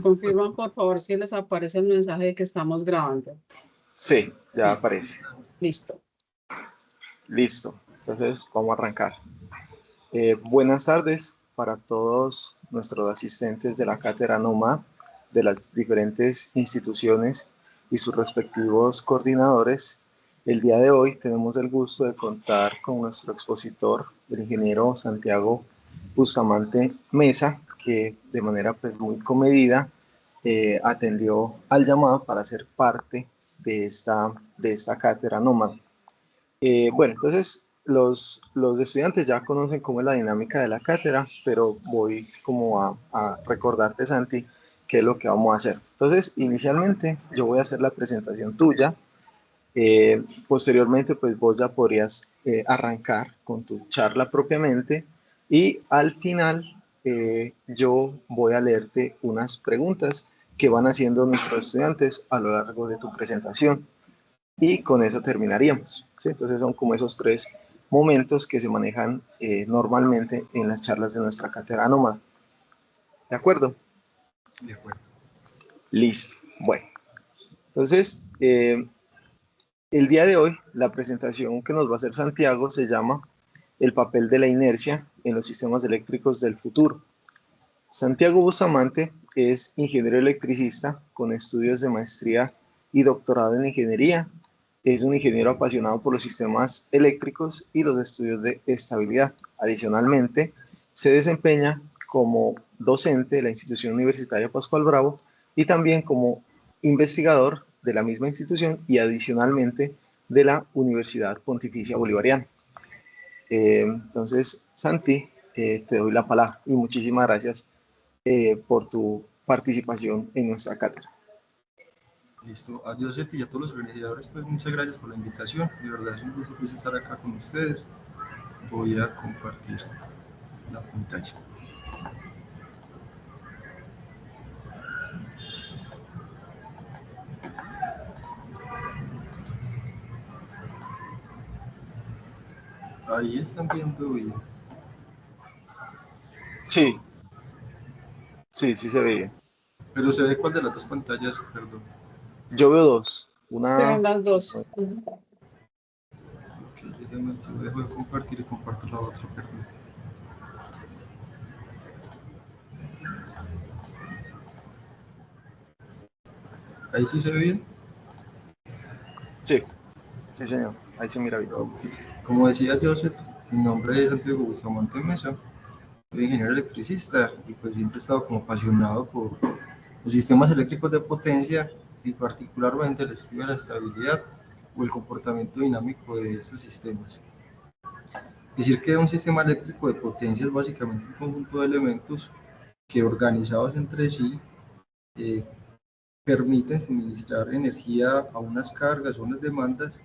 Confirman por favor si les aparece el mensaje de que estamos grabando. Sí, ya Sí. aparece. Listo. Listo. Entonces vamos a arrancar. Buenas tardes para todos nuestros asistentes de la cátedra NOMA de las diferentes instituciones y sus respectivos coordinadores. El día de hoy tenemos el gusto de contar con nuestro expositor, el ingeniero Santiago Bustamante Mesa, que de manera pues, muy comedida atendió al llamado para ser parte de esta cátedra NOMA. Bueno, entonces los estudiantes ya conocen cómo es la dinámica de la cátedra, pero voy como a recordarte, Santi, qué es lo que vamos a hacer. Entonces, inicialmente yo voy a hacer la presentación tuya. Posteriormente, pues vos ya podrías arrancar con tu charla propiamente y al final yo voy a leerte unas preguntas que van haciendo nuestros estudiantes a lo largo de tu presentación y con eso terminaríamos, ¿sí? Entonces son como esos tres momentos que se manejan normalmente en las charlas de nuestra cátedra nómada. ¿De acuerdo? De acuerdo. Listo. Bueno, entonces el día de hoy la presentación que nos va a hacer Santiago se llama El papel de la inercia en los sistemas eléctricos del futuro. Santiago Bustamante es ingeniero electricista con estudios de maestría y doctorado en ingeniería. Es un ingeniero apasionado por los sistemas eléctricos y los estudios de estabilidad. Adicionalmente, se desempeña como docente de la institución universitaria Pascual Bravo y también como investigador de la misma institución y adicionalmente de la Universidad Pontificia Bolivariana. Entonces, Santi, te doy la palabra y muchísimas gracias por tu participación en nuestra cátedra. Listo. A Joseph y a todos los organizadores, pues muchas gracias por la invitación. De verdad es un gusto pues, estar acá con ustedes. Voy a compartir la pantalla. Ahí están viendo bien. Sí, sí, sí se veía. Pero se ve cuál de las dos pantallas, perdón. Yo veo dos. Se Una. ven las dos. Ok, déjame, yo dejo de compartir y comparto la otra, perdón. Ahí sí se ve bien. Sí, sí señor. Ahí se mira bien. Okay. Como decía Joseph, mi nombre es Santiago Bustamante Mesa, soy ingeniero electricista y pues siempre he estado como apasionado por los sistemas eléctricos de potencia y particularmente el estudio de la estabilidad o el comportamiento dinámico de estos sistemas. Decir que un sistema eléctrico de potencia es básicamente un conjunto de elementos que organizados entre sí eh, permiten suministrar energía a unas cargas o unas demandas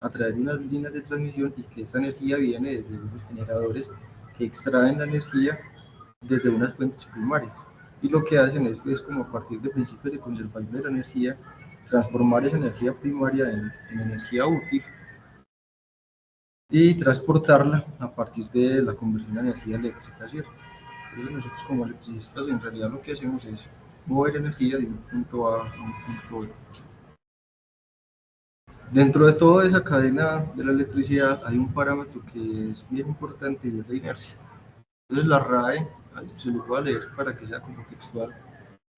a través de unas líneas de transmisión y que esta energía viene desde los generadores que extraen la energía desde unas fuentes primarias. Y lo que hacen es, pues, como a partir de principios de conservación de la energía, transformar esa energía primaria en energía útil y transportarla a partir de la conversión de energía eléctrica, ¿cierto? Entonces nosotros como electricistas en realidad lo que hacemos es mover energía de un punto A a un punto B. Dentro de toda esa cadena de la electricidad hay un parámetro que es bien importante y es la inercia. Entonces la RAE, se lo voy a leer para que sea como textual,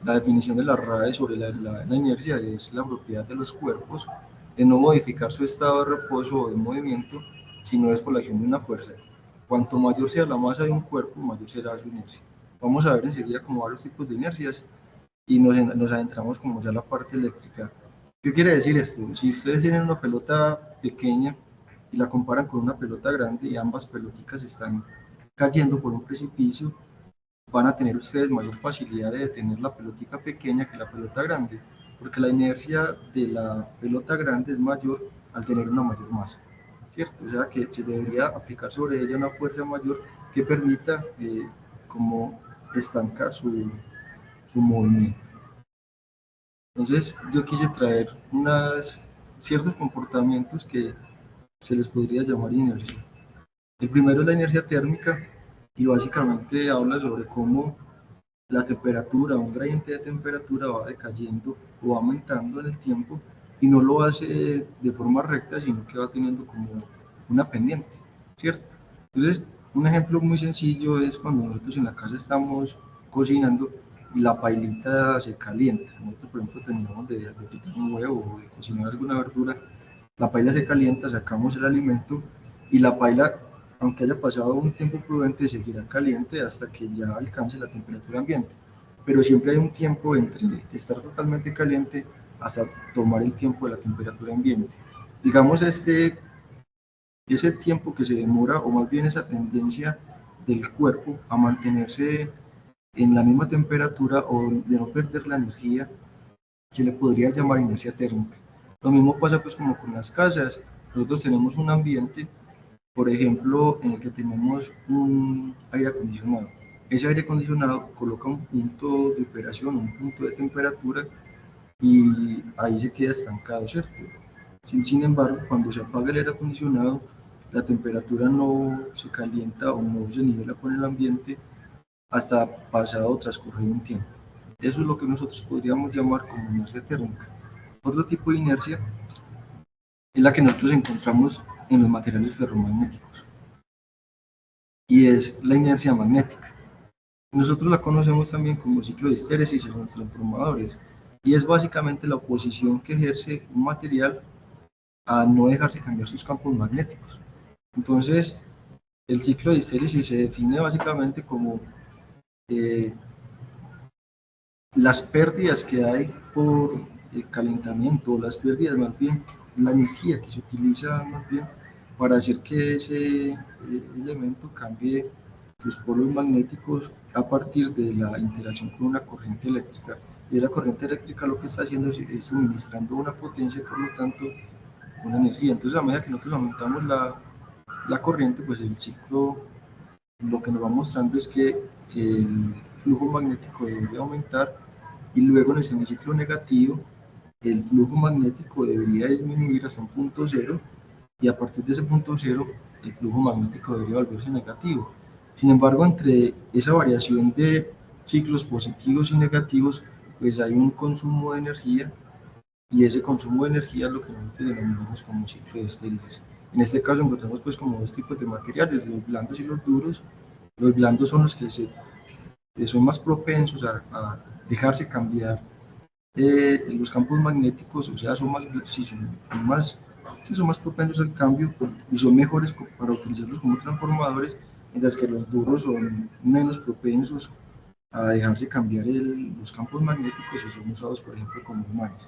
la definición de la RAE sobre la inercia es la propiedad de los cuerpos de no modificar su estado de reposo o de movimiento, sino es por la acción de una fuerza. Cuanto mayor sea la masa de un cuerpo, mayor será su inercia. Vamos a ver enseguida como varios tipos de inercias y nos adentramos como ya a la parte eléctrica. ¿Qué quiere decir esto? Si ustedes tienen una pelota pequeña y la comparan con una pelota grande y ambas peloticas están cayendo por un precipicio, van a tener ustedes mayor facilidad de detener la pelotica pequeña que la pelota grande, porque la inercia de la pelota grande es mayor al tener una mayor masa, ¿cierto? O sea que se debería aplicar sobre ella una fuerza mayor que permita como estancar su movimiento. Entonces yo quise traer ciertos comportamientos que se les podría llamar inercia. El primero es la inercia térmica y básicamente habla sobre cómo la temperatura, un gradiente de temperatura va decayendo o va aumentando en el tiempo y no lo hace de forma recta, sino que va teniendo como una pendiente, ¿cierto? Entonces, un ejemplo muy sencillo es cuando nosotros en la casa estamos cocinando y la pailita se calienta. Nosotros, por ejemplo, terminamos de fritar un huevo o de cocinar alguna verdura, la paila se calienta, sacamos el alimento y la paila, aunque haya pasado un tiempo prudente, seguirá caliente hasta que ya alcance la temperatura ambiente. Pero siempre hay un tiempo entre estar totalmente caliente hasta tomar el tiempo de la temperatura ambiente. Digamos, ese tiempo que se demora, o más bien esa tendencia del cuerpo a mantenerse en la misma temperatura o de no perder la energía, se le podría llamar inercia térmica. Lo mismo pasa pues como con las casas. Nosotros tenemos un ambiente, por ejemplo, en el que tenemos un aire acondicionado. Ese aire acondicionado coloca un punto de operación, un punto de temperatura y ahí se queda estancado, ¿cierto? Sin embargo, cuando se apaga el aire acondicionado, la temperatura no se calienta o no se nivela con el ambiente hasta pasado o transcurrido un tiempo. Eso es lo que nosotros podríamos llamar como inercia térmica. Otro tipo de inercia es la que nosotros encontramos en los materiales ferromagnéticos y es la inercia magnética. Nosotros la conocemos también como ciclo de histéresis en los transformadores y es básicamente la oposición que ejerce un material a no dejarse cambiar sus campos magnéticos. Entonces, el ciclo de histéresis se define básicamente como las pérdidas que hay por calentamiento, las pérdidas más bien, la energía que se utiliza más bien para hacer que ese elemento cambie sus polos magnéticos a partir de la interacción con una corriente eléctrica. Y esa corriente eléctrica lo que está haciendo es suministrando una potencia, por lo tanto, una energía. Entonces, a medida que nosotros aumentamos la corriente, pues el ciclo lo que nos va mostrando es que el flujo magnético debería aumentar y luego en el semiciclo negativo el flujo magnético debería disminuir hasta un punto cero y a partir de ese punto cero el flujo magnético debería volverse negativo. Sin embargo, entre esa variación de ciclos positivos y negativos, pues hay un consumo de energía y ese consumo de energía es lo que nosotros denominamos como ciclo de estéresis. En este caso encontramos pues como dos tipos de materiales, los blandos y los duros. Los blandos son los que son más propensos a dejarse cambiar los campos magnéticos, o sea, son más propensos al cambio y son mejores para utilizarlos como transformadores, mientras que los duros son menos propensos a dejarse cambiar los campos magnéticos y son usados, por ejemplo, como imanes.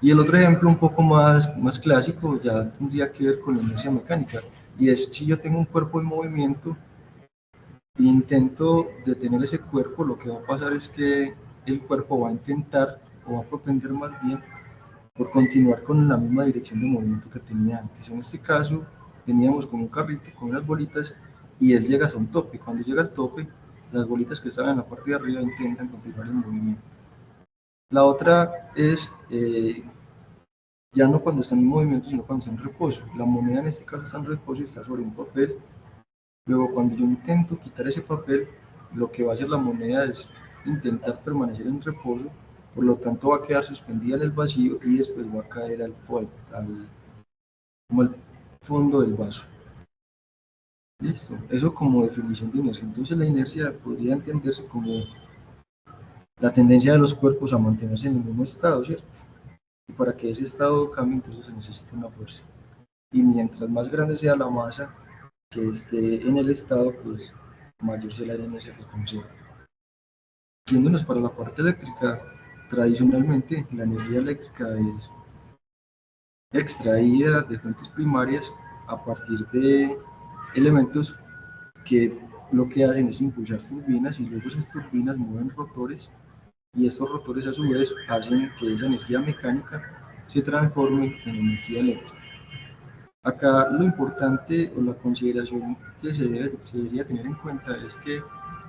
Y el otro ejemplo un poco más clásico ya tendría que ver con la inercia mecánica, y es si yo tengo un cuerpo en movimiento e intento detener ese cuerpo, lo que va a pasar es que el cuerpo va a intentar, o va a propender más bien, por continuar con la misma dirección de movimiento que tenía antes. En este caso, teníamos como un carrito con unas bolitas y él llega hasta un tope. Cuando llega al tope, las bolitas que estaban en la parte de arriba intentan continuar el movimiento. La otra es ya no cuando está en movimiento, sino cuando está en reposo. La moneda en este caso está en reposo y está sobre un papel. Luego, cuando yo intento quitar ese papel, lo que va a hacer la moneda es intentar permanecer en reposo, por lo tanto va a quedar suspendida en el vacío y después va a caer como al fondo del vaso. Listo, eso como definición de inercia. Entonces la inercia podría entenderse como la tendencia de los cuerpos a mantenerse en el mismo estado, ¿cierto? Y para que ese estado cambie, entonces se necesita una fuerza. Y mientras más grande sea la masa que esté en el estado, pues mayor será la inercia que conserva. Yéndonos para la parte eléctrica, tradicionalmente la energía eléctrica es extraída de fuentes primarias a partir de elementos que lo que hacen es impulsar turbinas y luego esas turbinas mueven rotores y estos rotores a su vez hacen que esa energía mecánica se transforme en energía eléctrica. Acá lo importante o la consideración que se debería tener en cuenta es que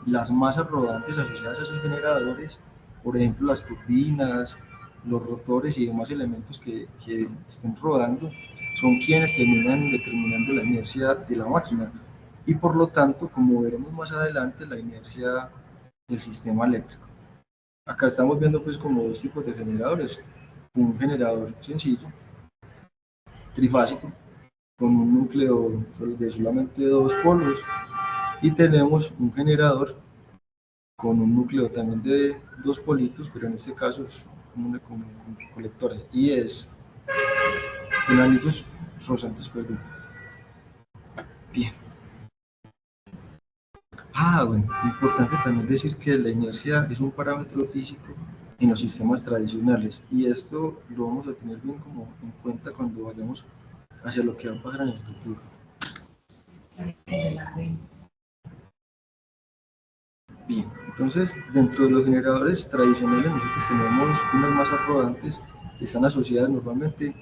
las masas rodantes asociadas a esos generadores, por ejemplo las turbinas, los rotores y demás elementos que estén rodando, son quienes terminan determinando la inercia de la máquina. Y por lo tanto, como veremos más adelante, la inercia el sistema eléctrico. Acá estamos viendo pues como dos tipos de generadores, un generador sencillo, trifásico, con un núcleo de solamente dos polos, y tenemos un generador con un núcleo también de dos politos, pero en este caso es con colectores, y es con anillos rosantes, perdón. Bien. Bueno, importante también decir que la inercia es un parámetro físico en los sistemas tradicionales, y esto lo vamos a tener bien como en cuenta cuando vayamos hacia lo que va a pasar en el futuro. Bien, entonces dentro de los generadores tradicionales nosotros tenemos unas masas rodantes que están asociadas normalmente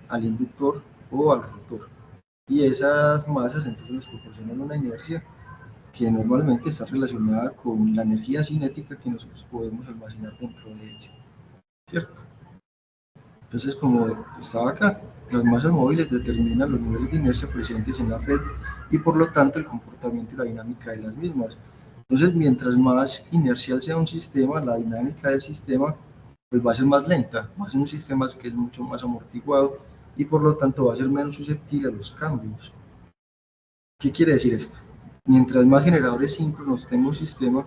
al inductor o al rotor, y esas masas entonces nos proporcionan una inercia que normalmente está relacionada con la energía cinética que nosotros podemos almacenar dentro de ella, ¿cierto? Entonces, como estaba acá, las masas móviles determinan los niveles de inercia presentes en la red y por lo tanto el comportamiento y la dinámica de las mismas. Entonces, mientras más inercial sea un sistema, la dinámica del sistema pues va a ser más lenta, va a ser un sistema que es mucho más amortiguado y por lo tanto va a ser menos susceptible a los cambios. ¿Qué quiere decir esto? Mientras más generadores síncronos tenga un sistema,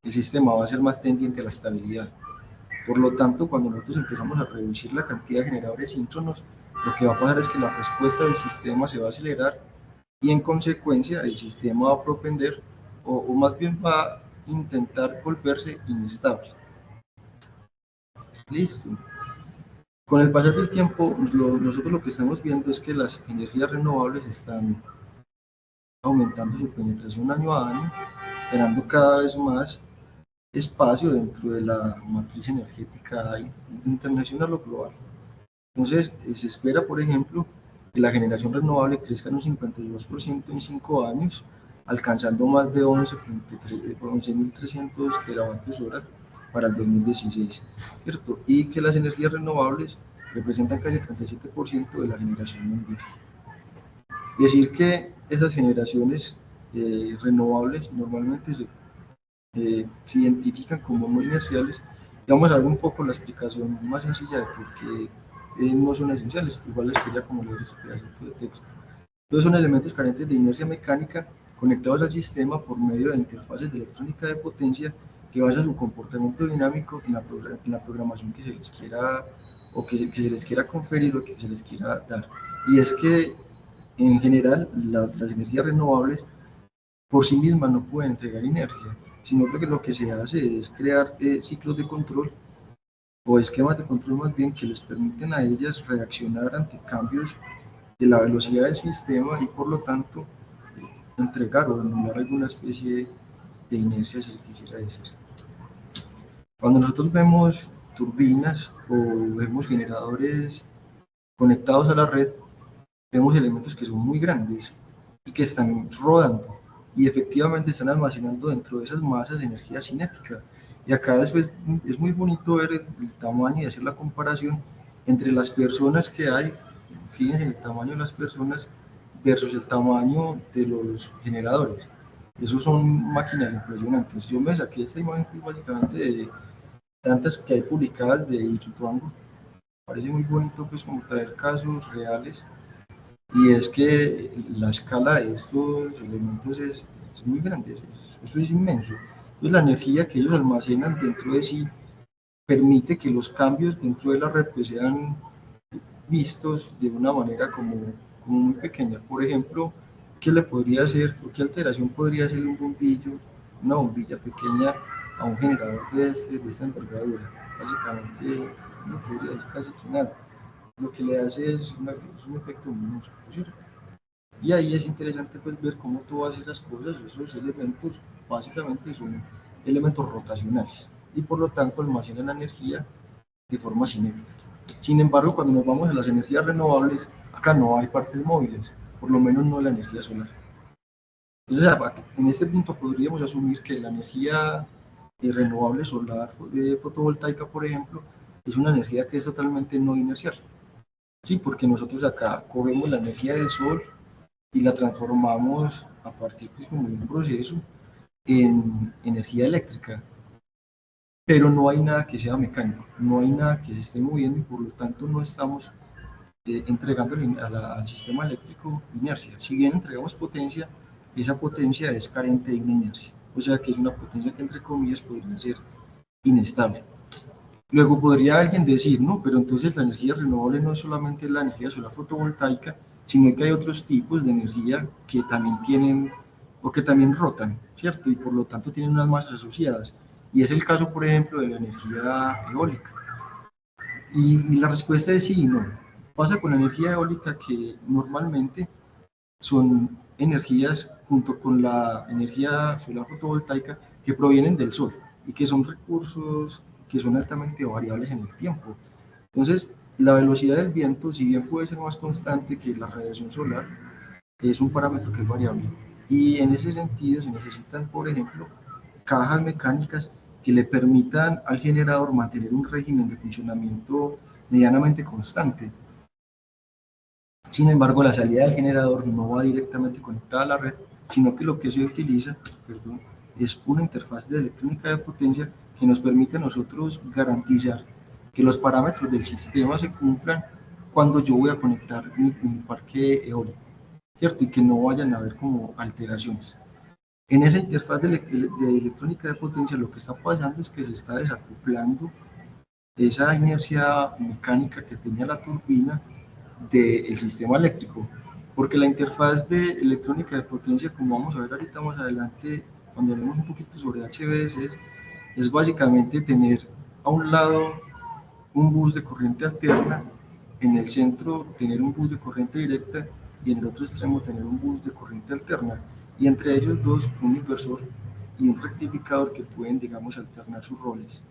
el sistema va a ser más tendiente a la estabilidad. Por lo tanto, cuando nosotros empezamos a reducir la cantidad de generadores síncronos, lo que va a pasar es que la respuesta del sistema se va a acelerar y en consecuencia el sistema va a propender o más bien va a intentar volverse inestable. Listo. Con el pasar del tiempo, nosotros lo que estamos viendo es que las energías renovables están aumentando su penetración año a año, generando cada vez más espacio dentro de la matriz energética internacional o global. Entonces, se espera, por ejemplo, que la generación renovable crezca en un 52% en 5 años, alcanzando más de 11.300 teravatios hora para el 2016, ¿cierto? Y que las energías renovables representan casi el 37% de la generación mundial. Decir que esas generaciones renovables normalmente se identifican como no inerciales, y vamos a ver un poco la explicación más sencilla de por qué no son esenciales. Igual les quería como leer este pedacito de texto. Entonces son elementos carentes de inercia mecánica conectados al sistema por medio de interfaces de electrónica de potencia que basa su comportamiento dinámico en la programación que se les quiera o que se les quiera conferir o que se les quiera dar. Y es que en general las energías renovables por sí mismas no pueden entregar inercia, sino que lo que se hace es crear ciclos de control o esquemas de control más bien que les permiten a ellas reaccionar ante cambios de la velocidad del sistema y por lo tanto entregar o anular alguna especie de inercia, si se quisiera decir. Cuando nosotros vemos turbinas o vemos generadores conectados a la red, vemos elementos que son muy grandes y que están rodando y efectivamente están almacenando dentro de esas masas energía cinética. Y acá después es muy bonito ver el tamaño y hacer la comparación entre las personas que hay, fíjense en el tamaño de las personas versus el tamaño de los generadores. Esos son máquinas impresionantes. Yo me saqué esta imagen básicamente de tantas que hay publicadas de Ituango. Parece muy bonito pues como traer casos reales. Y es que la escala de estos elementos es muy grande, eso es inmenso. Entonces la energía que ellos almacenan dentro de sí permite que los cambios dentro de la red pues, sean vistos de una manera como muy pequeña. Por ejemplo, ¿qué le podría hacer o qué alteración podría hacer un bombillo, una bombilla pequeña a un generador de esta envergadura? Básicamente no podría decir casi que nada. Lo que le hace es un efecto minúsculo, ¿cierto? Y ahí es interesante pues ver cómo todas esas cosas, esos elementos, básicamente son elementos rotacionales y por lo tanto almacenan la energía de forma cinética. Sin embargo, cuando nos vamos a las energías renovables, acá no hay partes móviles, por lo menos no la energía solar. Entonces, en este punto podríamos asumir que la energía renovable solar, fotovoltaica, por ejemplo, es una energía que es totalmente no inercial. Sí, porque nosotros acá cogemos la energía del sol y la transformamos a partir pues, como de un proceso en energía eléctrica. pero no hay nada que sea mecánico, no hay nada que se esté moviendo y por lo tanto no estamos entregando al sistema eléctrico inercia. Si bien entregamos potencia, esa potencia es carente de una inercia, o sea que es una potencia que entre comillas podría ser inestable. Luego podría alguien decir, no, pero entonces la energía renovable no es solamente la energía solar fotovoltaica, sino que hay otros tipos de energía que también tienen o que también rotan, ¿cierto? Y por lo tanto tienen unas masas asociadas. Y es el caso, por ejemplo, de la energía eólica. Y la respuesta es sí y no. Pasa con la energía eólica que normalmente son energías junto con la energía solar fotovoltaica que provienen del sol y que son recursos que son altamente variables en el tiempo. Entonces, la velocidad del viento, si bien puede ser más constante que la radiación solar, es un parámetro que es variable. Y en ese sentido se necesitan, por ejemplo, cajas mecánicas que le permitan al generador mantener un régimen de funcionamiento medianamente constante. Sin embargo, la salida del generador no va directamente conectada a la red, sino que lo que se utiliza, perdón, es una interfaz de electrónica de potencia que nos permite a nosotros garantizar que los parámetros del sistema se cumplan cuando yo voy a conectar mi parque eólico, ¿cierto? Y que no vayan a haber como alteraciones. En esa interfaz de electrónica de potencia lo que está pasando es que se está desacoplando esa inercia mecánica que tenía la turbina del sistema eléctrico, porque la interfaz de electrónica de potencia, como vamos a ver ahorita más adelante, cuando hablemos un poquito sobre HVDC, es básicamente tener a un lado un bus de corriente alterna, en el centro tener un bus de corriente directa y en el otro extremo tener un bus de corriente alterna, y entre ellos dos un inversor y un rectificador que pueden, digamos, alternar sus roles.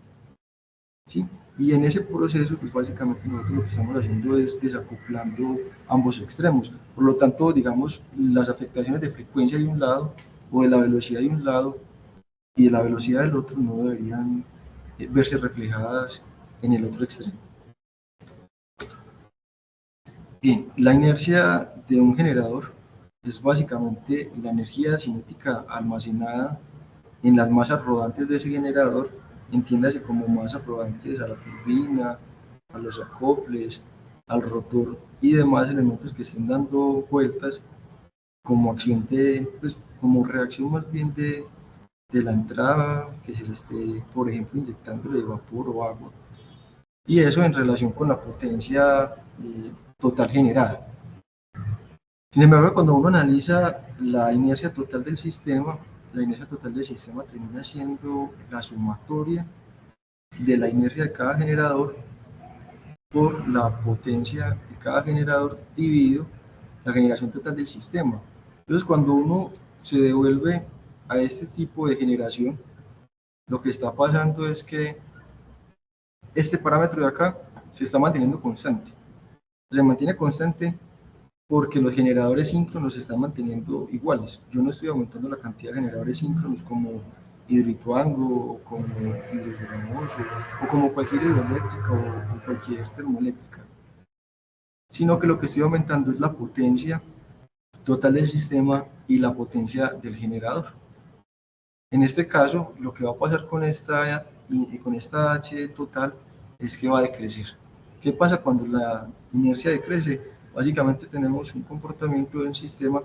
¿Sí? Y en ese proceso, pues básicamente nosotros lo que estamos haciendo es desacoplando ambos extremos. Por lo tanto, digamos, las afectaciones de frecuencia de un lado o de la velocidad de un lado y de la velocidad del otro no deberían verse reflejadas en el otro extremo. Bien, la inercia de un generador es básicamente la energía cinética almacenada en las masas rodantes de ese generador, entiéndase como masas rodantes a la turbina, a los acoples, al rotor y demás elementos que estén dando vueltas como acción de, pues, como reacción más bien de la entrada que se le esté, por ejemplo, inyectándole vapor o agua. Y eso en relación con la potencia total generada. Sin embargo, cuando uno analiza la inercia total del sistema, la inercia total del sistema termina siendo la sumatoria de la inercia de cada generador por la potencia de cada generador dividido la generación total del sistema. Entonces, cuando uno se devuelve a este tipo de generación, lo que está pasando es que este parámetro de acá se está manteniendo constante. Se mantiene constante porque los generadores síncronos se están manteniendo iguales. Yo no estoy aumentando la cantidad de generadores síncronos como hidroituango, o como hidroformoso, o como cualquier hidroeléctrica o cualquier termoeléctrica, sino que lo que estoy aumentando es la potencia total del sistema y la potencia del generador. En este caso, lo que va a pasar con esta H total es que va a decrecer. ¿Qué pasa cuando la inercia decrece? Básicamente tenemos un comportamiento del sistema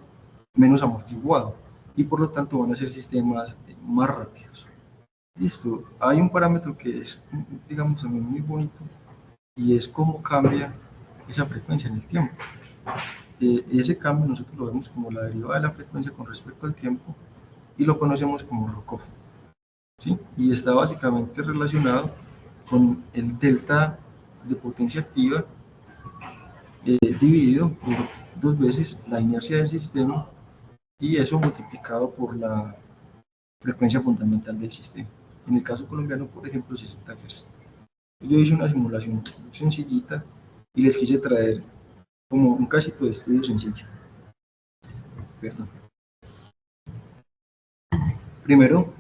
menos amortiguado y por lo tanto van a ser sistemas más rápidos. Listo, hay un parámetro que es, digamos, también muy bonito y es cómo cambia esa frecuencia en el tiempo. Ese cambio nosotros lo vemos como la derivada de la frecuencia con respecto al tiempo y lo conocemos como Rokov, ¿sí? Y está básicamente relacionado con el delta de potencia activa dividido por dos veces la inercia del sistema y eso multiplicado por la frecuencia fundamental del sistema. En el caso colombiano, por ejemplo, 60 Hz. Yo hice una simulación sencillita y les quise traer como un casito de estudio sencillo. Perdón. Primero,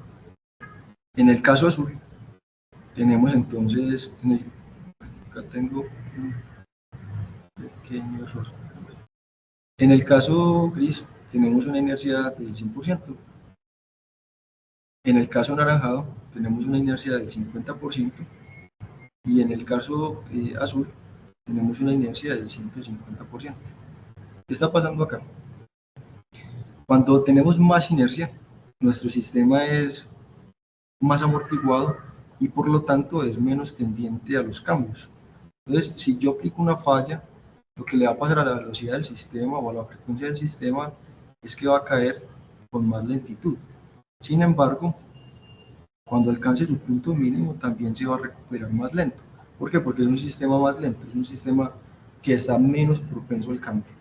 en el caso azul, tenemos entonces, acá tengo un pequeño error. En el caso gris, tenemos una inercia del 100%. En el caso anaranjado tenemos una inercia del 50% y en el caso azul tenemos una inercia del 150%. ¿Qué está pasando acá? Cuando tenemos más inercia, nuestro sistema es más amortiguado y por lo tanto es menos tendiente a los cambios. Entonces, si yo aplico una falla, lo que le va a pasar a la velocidad del sistema o a la frecuencia del sistema es que va a caer con más lentitud. Sin embargo, cuando alcance su punto mínimo también se va a recuperar más lento. ¿Por qué? Porque es un sistema más lento, es un sistema que está menos propenso al cambio.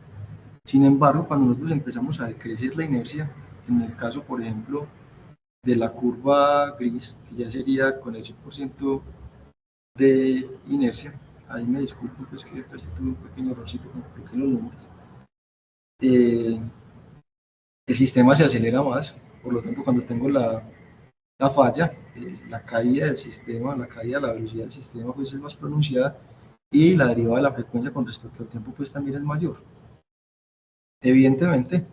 Sin embargo, cuando nosotros empezamos a decrecer la inercia, en el caso, por ejemplo, de la curva gris, que ya sería con el 100% de inercia, ahí me disculpo, pues que casi tuve un pequeño errorcito con pequeños números, el sistema se acelera más, por lo tanto, cuando tengo la falla, la caída del sistema, la caída de la velocidad del sistema pues es más pronunciada y la derivada de la frecuencia con respecto al tiempo pues también es mayor. Evidentemente,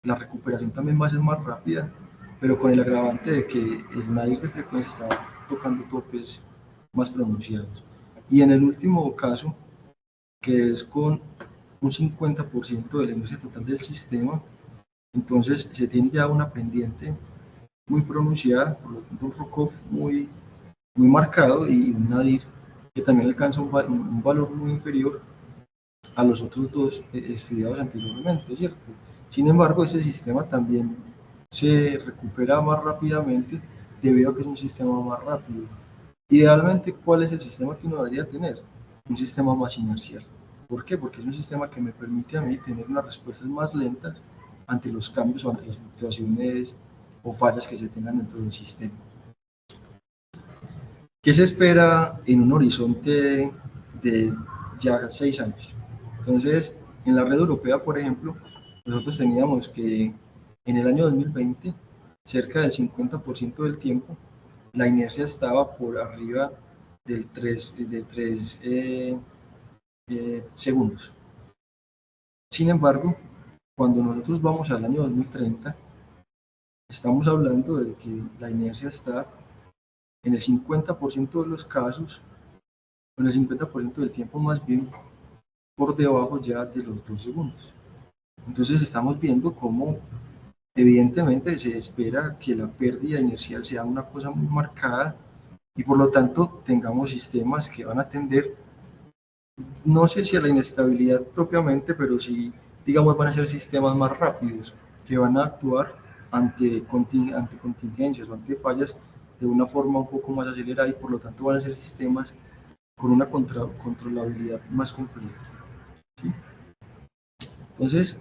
la recuperación también va a ser más rápida, pero con el agravante de que el nadir de frecuencia está tocando topes más pronunciados. Y en el último caso, que es con un 50% de la inercia total del sistema, entonces se tiene ya una pendiente muy pronunciada, por lo tanto un ROC-OFF muy marcado y un nadir que también alcanza un valor muy inferior a los otros dos estudiados anteriormente, ¿cierto? Sin embargo, ese sistema también se recupera más rápidamente debido a que es un sistema más rápido. Idealmente, ¿cuál es el sistema que uno debería tener? Un sistema más inercial. ¿Por qué? Porque es un sistema que me permite a mí tener unas respuestas más lentas ante los cambios o ante las fluctuaciones o fallas que se tengan dentro del sistema. ¿Qué se espera en un horizonte de ya 6 años? Entonces, en la red europea, por ejemplo, nosotros teníamos que en el año 2020, cerca del 50% del tiempo, la inercia estaba por arriba del 3 segundos. Sin embargo, cuando nosotros vamos al año 2030, estamos hablando de que la inercia está en el 50% de los casos, en el 50% del tiempo más bien, por debajo ya de los 2 segundos. Entonces estamos viendo cómo evidentemente se espera que la pérdida inercial sea una cosa muy marcada y por lo tanto tengamos sistemas que van a tender, no sé si a la inestabilidad propiamente, pero sí, digamos, van a ser sistemas más rápidos, que van a actuar ante contingencias o ante fallas de una forma un poco más acelerada y por lo tanto van a ser sistemas con una controlabilidad más compleja. ¿Sí? Entonces,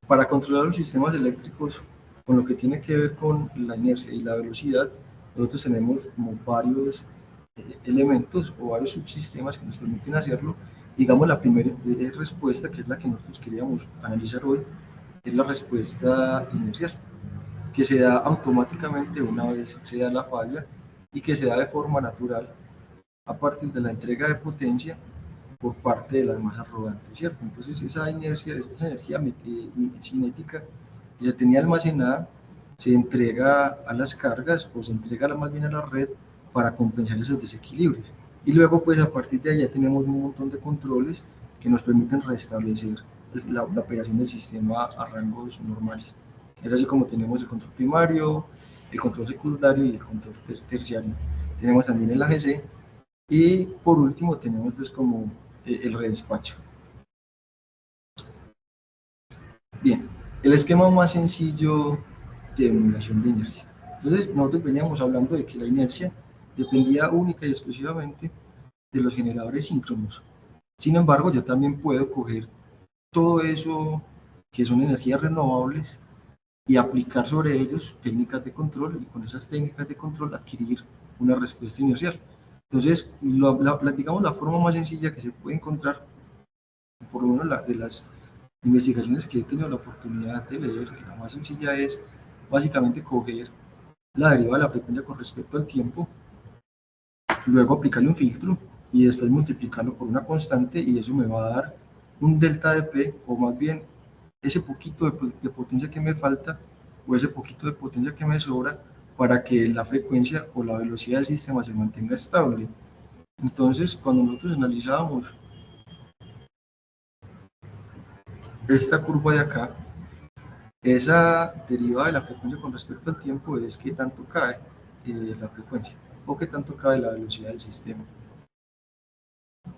para controlar los sistemas eléctricos, con lo que tiene que ver con la inercia y la velocidad, nosotros tenemos como varios elementos o varios subsistemas que nos permiten hacerlo. Digamos, la primera respuesta, que es la que nosotros queríamos analizar hoy, es la respuesta inercial, que se da automáticamente una vez se da la falla y que se da de forma natural a partir de la entrega de potencia por parte de las masas rodantes, ¿cierto? Entonces esa inercia, esa energía cinética que se tenía almacenada, se entrega a las cargas o se entrega más bien a la red para compensar esos desequilibrios. Y luego pues a partir de ahí ya tenemos un montón de controles que nos permiten restablecer la operación del sistema a rangos normales. Es así como tenemos el control primario, el control secundario y el control terciario. Tenemos también el AGC y por último tenemos pues como el redespacho. Bien, el esquema más sencillo de emulación de inercia. Entonces nosotros veníamos hablando de que la inercia dependía única y exclusivamente de los generadores síncronos. Sin embargo, yo también puedo coger todo eso que son energías renovables y aplicar sobre ellos técnicas de control y con esas técnicas de control adquirir una respuesta inercial. Entonces, digamos, la forma más sencilla que se puede encontrar, por lo menos de las investigaciones que he tenido la oportunidad de leer, la más sencilla es básicamente coger la derivada de la frecuencia con respecto al tiempo, luego aplicarle un filtro y después multiplicarlo por una constante y eso me va a dar un delta de P, o más bien ese poquito de potencia que me falta o ese poquito de potencia que me sobra para que la frecuencia o la velocidad del sistema se mantenga estable. Entonces, cuando nosotros analizábamos esta curva de acá, esa derivada de la frecuencia con respecto al tiempo es qué tanto cae la frecuencia o qué tanto cae la velocidad del sistema.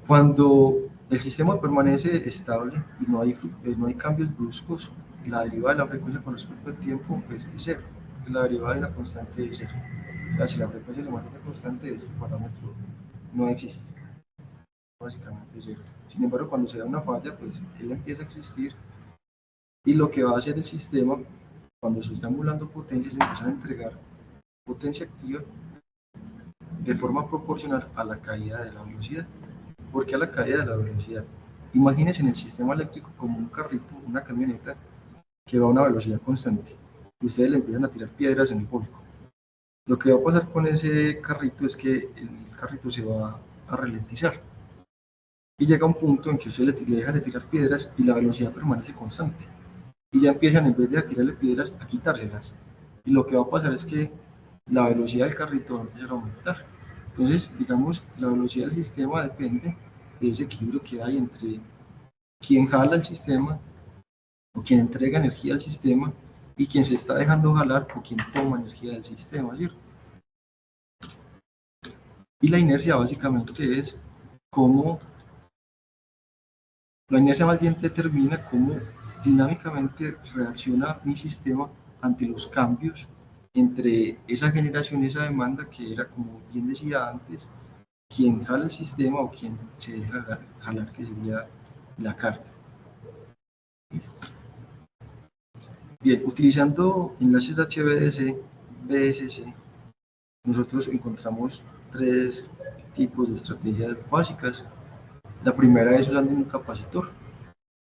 Cuando el sistema permanece estable y no hay cambios bruscos, la derivada de la frecuencia con respecto al tiempo pues, es cero. La derivada de la constante es cero. O sea, si la frecuencia se mantiene constante, este parámetro no existe. Básicamente cero. Sin embargo, cuando se da una falla, pues él empieza a existir y lo que va a hacer el sistema, cuando se está emulando potencias, empieza a entregar potencia activa de forma proporcional a la caída de la velocidad. ¿Por qué a la caída de la velocidad? Imagínense en el sistema eléctrico como un carrito, una camioneta que va a una velocidad constante y ustedes le empiezan a tirar piedras en el público. Lo que va a pasar con ese carrito es que el carrito se va a ralentizar y llega un punto en que ustedes le dejan de tirar piedras y la velocidad permanece constante y ya empiezan, en vez de tirarle piedras, a quitárselas, y lo que va a pasar es que la velocidad del carrito va a empezar a aumentar. Entonces, digamos, la velocidad del sistema depende de ese equilibrio que hay entre quien jala el sistema o quien entrega energía al sistema y quien se está dejando jalar o quien toma energía del sistema, ¿cierto? Y la inercia básicamente es cómo, la inercia más bien determina cómo dinámicamente reacciona mi sistema ante los cambios entre esa generación y esa demanda, que era, como bien decía antes, quien jala el sistema o quien se deja jalar, que sería la carga. ¿Listo? Bien, utilizando enlaces HVDC, BSC, nosotros encontramos tres tipos de estrategias básicas. La primera es usando un capacitor.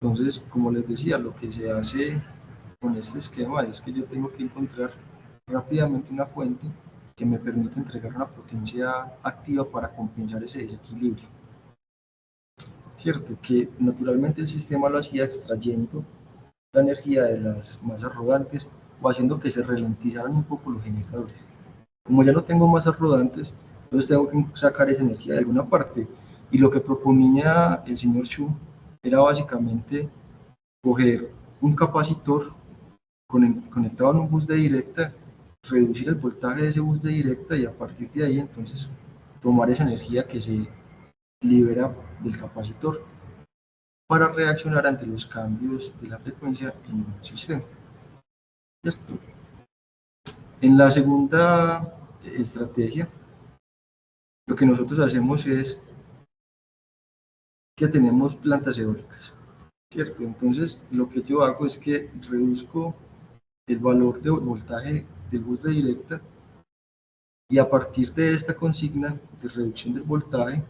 Entonces, como les decía, lo que se hace con este esquema es que yo tengo que encontrar rápidamente una fuente que me permita entregar una potencia activa para compensar ese desequilibrio. Cierto que naturalmente el sistema lo hacía extrayendo la energía de las masas rodantes o haciendo que se ralentizaran un poco los generadores. Como ya no tengo masas rodantes, entonces tengo que sacar esa energía de alguna parte. Y lo que proponía el señor Chu era básicamente coger un capacitor conectado en un bus de directa, reducir el voltaje de ese bus de directa y a partir de ahí entonces tomar esa energía que se libera del capacitor para reaccionar ante los cambios de la frecuencia en el sistema. ¿Cierto? En la segunda estrategia, lo que nosotros hacemos es que tenemos plantas eólicas, ¿cierto? Entonces, lo que yo hago es que reduzco el valor de voltaje del bus de directa y a partir de esta consigna de reducción del voltaje,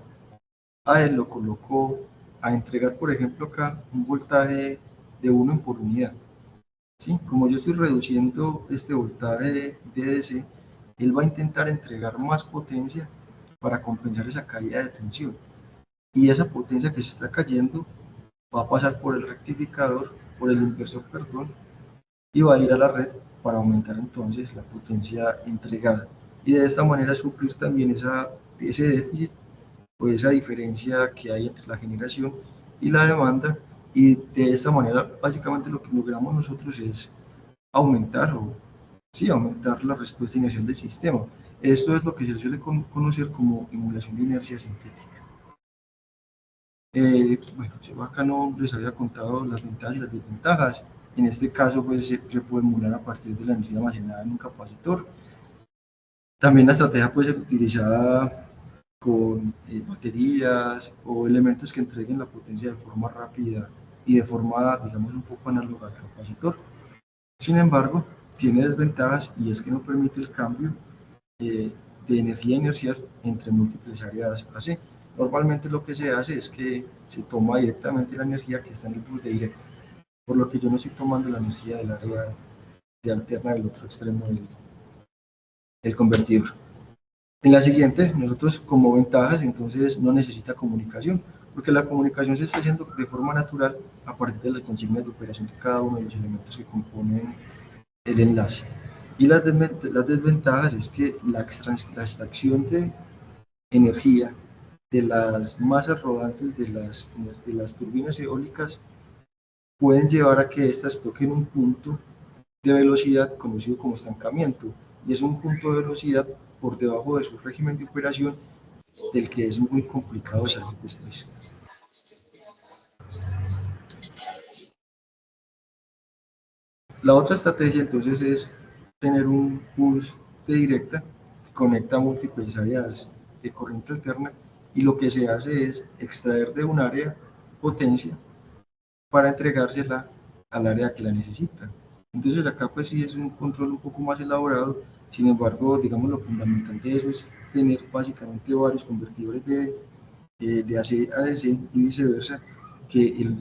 a él lo coloco a entregar, por ejemplo, acá un voltaje de 1 por unidad. ¿Sí? Como yo estoy reduciendo este voltaje de DC, él va a intentar entregar más potencia para compensar esa caída de tensión. Y esa potencia que se está cayendo va a pasar por el rectificador, por el inversor, perdón, y va a ir a la red para aumentar entonces la potencia entregada. Y de esta manera suplir también ese déficit o esa diferencia que hay entre la generación y la demanda. Y de esta manera, básicamente lo que logramos nosotros es aumentar la respuesta inicial del sistema. Esto es lo que se suele conocer como emulación de inercia sintética. Bueno, yo acá no les había contado las ventajas y las desventajas. En este caso, pues se puede emular a partir de la energía almacenada en un capacitor. También la estrategia puede ser utilizada con baterías o elementos que entreguen la potencia de forma rápida y de forma, digamos, un poco análoga al capacitor. Sin embargo, tiene desventajas y es que no permite el cambio de energía inercial entre múltiples áreas AC. Normalmente lo que se hace es que se toma directamente la energía que está en el bus de directa, por lo que yo no estoy tomando la energía del área de alterna del otro extremo del convertidor. En la siguiente, nosotros como ventajas, entonces no necesita comunicación, porque la comunicación se está haciendo de forma natural a partir de las consignas de operación de cada uno de los elementos que componen el enlace. Y las desventajas es que la extracción de energía de las masas rodantes de las turbinas eólicas pueden llevar a que éstas toquen un punto de velocidad conocido como estancamiento, y es un punto de velocidad por debajo de su régimen de operación del que es muy complicado salir después. La otra estrategia entonces es tener un bus de directa que conecta múltiples áreas de corriente alterna, y lo que se hace es extraer de un área potencia para entregársela al área que la necesita. Entonces acá pues sí es un control un poco más elaborado. Sin embargo, digamos, lo fundamental de eso es tener básicamente varios convertidores de AC a DC y viceversa, que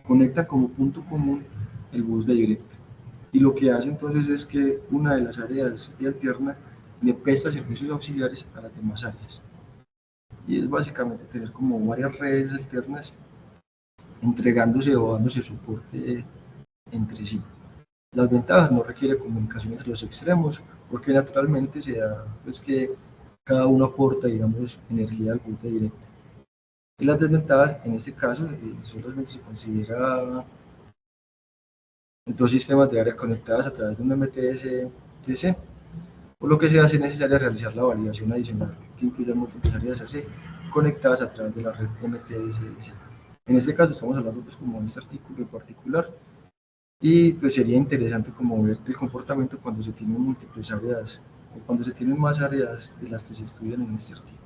conectan como punto común el bus de directa. Y lo que hace entonces es que una de las áreas de alterna le presta servicios auxiliares a las demás áreas. Y es básicamente tener como varias redes alternas entregándose o dándose soporte entre sí. Las ventajas: no requiere comunicación entre los extremos, porque naturalmente se da pues, que cada uno aporta, digamos, energía al punto directo. Y las desventajas, en este caso, solamente se considera dos sistemas de área conectadas a través de un MTS-DC, por lo que se hace necesaria realizar la validación adicional que incluye múltiples áreas AC conectadas a través de la red MTS-DC. En este caso estamos hablando pues como de este artículo en particular, y pues sería interesante como ver el comportamiento cuando se tienen múltiples áreas, o cuando se tienen más áreas de las que se estudian en este artículo.